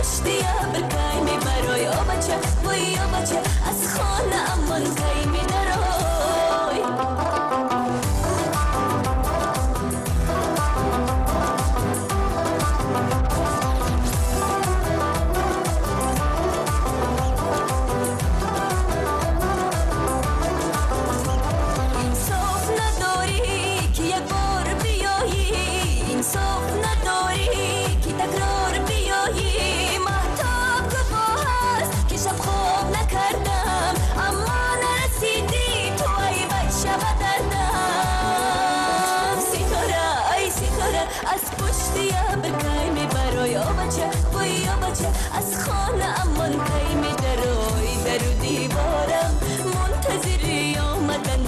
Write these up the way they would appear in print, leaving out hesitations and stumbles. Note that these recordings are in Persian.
پشتی ابرکای می برای آبچه وی آبچه از خانه امون کای می دروی انصاف نداری که یک بار بیایی انصاف نداری که تکرار بیایی مهتاب گواه است که شب خواب نکردم اما نرسیدی تو ای بچه بدردم ستاره ای ستاره از پشتی ابرکای می برای آبچه وی آبچه از خانه امان کای می دروی در و دیوارم منتظری آمدن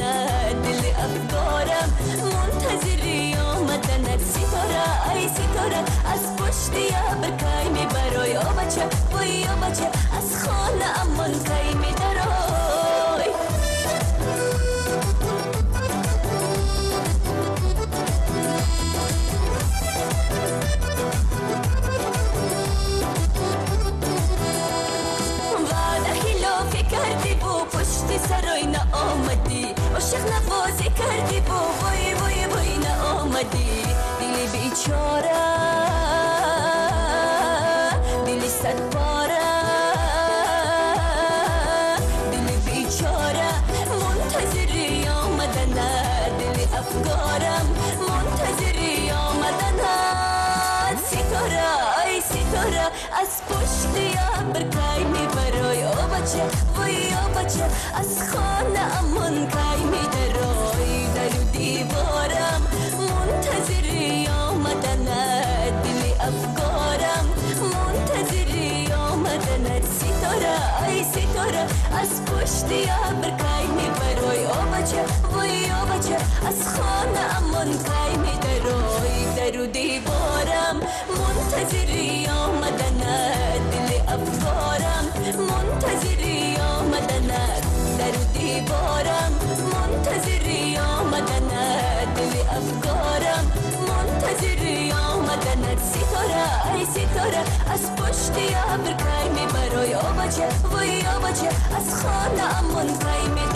دل افکارم منتظری آمدن ستاره ای ستاره از پشتی ابرکای می برای آبچه وی آبچه از خانه امان کای می دروی کردی بو پشتی سرای نآمدی عاشق نوازی کردی بو وای وای وای نآمدی دلی بیچاره دلی صد پاره دلی بیچاره منتظری آمدن دلی افکارم منتظری آمدن ستاره ای ستاره از پشتی ابرکای می برای آبچه وی آبچه از خانه امان کای می دروی در و دیوارم منتظری آمدن دلی افکارم منتظری آمدن ستاره ای ستاره از پشتی ابرکای می برای آبچه وی آبچه از خانه امان کای می دروی در و دیوارم منتظری آمدن دل افکارم منتظری آمدن در و دیوارم منتظری آمدن دل افکارم منتظری آمدن ستاره ای ستاره از پشتی ابرکای می برای آبچه وی آبچه از خانه امان کای می